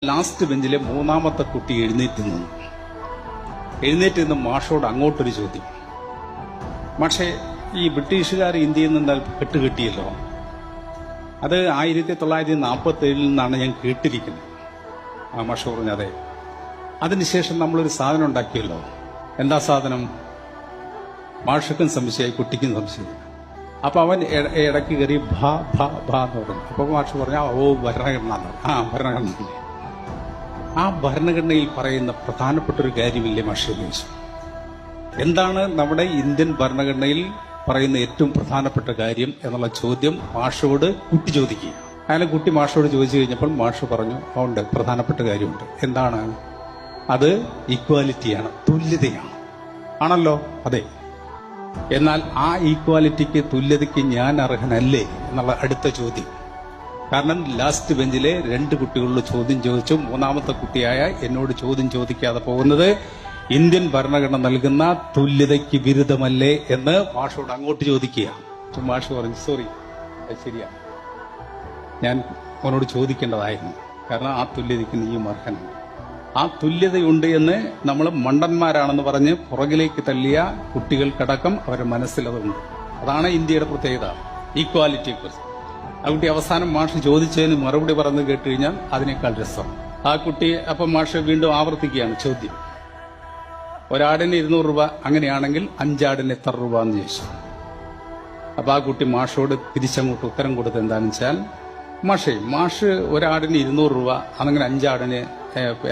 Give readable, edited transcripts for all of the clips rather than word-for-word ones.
Last ബെഞ്ചിലെ മൂന്നാമത്തെ കുട്ടി എഴുന്നേറ്റ് നിന്ന് മാഷോട് അങ്ങോട്ടൊരു ചോദ്യം. പക്ഷേ ഈ ബ്രിട്ടീഷുകാർ ഇന്ത്യയിൽ നിന്ന് കെട്ടുകെട്ടിയല്ലോ, അത് 1947 നിന്നാണ് ഞാൻ കേട്ടിരിക്കുന്നത്. ആ മാഷ പറഞ്ഞു അതെ. അതിനുശേഷം നമ്മളൊരു സാധനം ഉണ്ടാക്കിയല്ലോ. എന്താ സാധനം? മാഷക്കും സംശയമായി, കുട്ടിക്കും സംശയമായി. അപ്പൊ അവൻ ഇടയ്ക്ക് കയറി ഭാ ഭാ ഭാ എന്ന് പറഞ്ഞു. അപ്പൊ മാഷ് പറഞ്ഞു ഓ ഭരണഘടന. ഭരണഘടന. ആ ഭരണഘടനയിൽ പറയുന്ന പ്രധാനപ്പെട്ട ഒരു കാര്യമില്ലേ മാഷ് ചോദിച്ചു. എന്താണ് നമ്മുടെ ഇന്ത്യൻ ഭരണഘടനയിൽ പറയുന്ന ഏറ്റവും പ്രധാനപ്പെട്ട കാര്യം എന്നുള്ള ചോദ്യം മാഷോട് കുട്ടി ചോദിക്കുക. അങ്ങനെ കുട്ടി മാഷോട് ചോദിച്ചു കഴിഞ്ഞപ്പോൾ മാഷ് പറഞ്ഞു ഉണ്ട്, പ്രധാനപ്പെട്ട കാര്യമുണ്ട്. എന്താണ് അത്? ഈക്വാലിറ്റിയാണ്, തുല്യതയാണ്. ആണല്ലോ? അതെ. എന്നാൽ ആ ഈക്വാലിറ്റിക്ക്, തുല്യതയ്ക്ക് ഞാൻ അർഹനല്ലേ എന്നുള്ള അടുത്ത ചോദ്യം. കാരണം ലാസ്റ്റ് ബെഞ്ചിലെ 2 കുട്ടികളോട് ചോദ്യം ചോദിച്ചു. മൂന്നാമത്തെ കുട്ടിയായ എന്നോട് ചോദ്യം ചോദിക്കാതെ പോകുന്നത് ഇന്ത്യൻ ഭരണഘടന നൽകുന്ന തുല്യതയ്ക്ക് വിരുദ്ധമല്ലേ എന്ന് മാഷോട് അങ്ങോട്ട് ചോദിക്കുക. മാഷ് പറഞ്ഞു സോറി, ശരിയാ, ഞാൻ അവനോട് ചോദിക്കേണ്ടതായിരുന്നു. കാരണം ആ തുല്യതയ്ക്ക് നീയും അർഹനാണ്. ആ തുല്യതയുണ്ട് എന്ന് നമ്മൾ മണ്ടന്മാരാണെന്ന് പറഞ്ഞ് പുറകിലേക്ക് തള്ളിയ കുട്ടികൾക്കടക്കം അവരുടെ മനസ്സിലതുണ്ട്. അതാണ് ഇന്ത്യയുടെ പ്രത്യേകത, ഈക്വാലിറ്റിയെക്കുറിച്ച്. ആ കുട്ടി അവസാനം മാഷ് ചോദിച്ചതിന് മറുപടി പറഞ്ഞു കേട്ട് കഴിഞ്ഞാൽ അതിനേക്കാൾ രസം. ആ കുട്ടി അപ്പം മാഷ് വീണ്ടും ആവർത്തിക്കുകയാണ് ചോദ്യം. ഒരാടിന് 200 രൂപ, അങ്ങനെയാണെങ്കിൽ 5 ആടിന് എത്ര രൂപ എന്ന് ചോദിച്ചു. അപ്പൊ ആ കുട്ടി മാഷോട് തിരിച്ചങ്ങോട്ട് ഉത്തരം കൊടുത്ത് എന്താണെന്ന് വെച്ചാൽ, മാഷ് ഒരാടിന് 200 രൂപ, അതങ്ങനെ 5 ആടിന്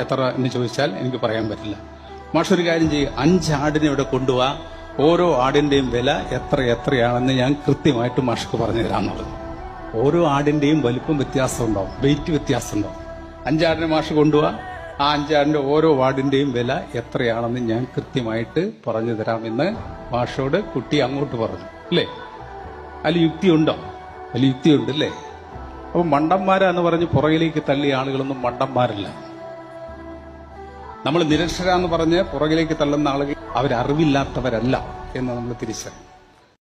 എത്ര എന്ന് ചോദിച്ചാൽ എനിക്ക് പറയാൻ പറ്റില്ല. മാഷ് ഒരു കാര്യം ചെയ്യും, 5 ആടിനെ ഇവിടെ കൊണ്ടുപോവാ, ഓരോ ആടിന്റെയും വില എത്രയാണെന്ന് ഞാൻ കൃത്യമായിട്ട് മാഷക്ക് പറഞ്ഞു തരാമെന്നുള്ളത്. ഓരോ ആടിന്റെയും വലിപ്പം വ്യത്യാസം ഉണ്ടാവും, വെയിറ്റ് വ്യത്യാസം ഉണ്ടാവും. 5 ആടിനെ മാഷ് കൊണ്ടുപോവാ, ആ 5 ആടിന്റെ ഓരോ ആടിന്റെയും വില എത്രയാണെന്ന് ഞാൻ കൃത്യമായിട്ട് പറഞ്ഞു തരാമെന്ന് മാഷോട് കുട്ടി അങ്ങോട്ട് പറഞ്ഞു. അല്ലേ? അതിൽ യുക്തിയുണ്ടോ? അതിൽ യുക്തിയുണ്ട് അല്ലേ? അപ്പൊ മണ്ടന്മാരാന്ന് പറഞ്ഞ് പുറകിലേക്ക് തള്ളിയ ആളുകളൊന്നും മണ്ടന്മാരല്ല. നമ്മൾ നിരക്ഷരാന്ന് പറഞ്ഞ് പുറകിലേക്ക് തള്ളുന്ന ആളുകൾ അവരറിവില്ലാത്തവരല്ല എന്ന് നമ്മൾ തിരിച്ചറിയും.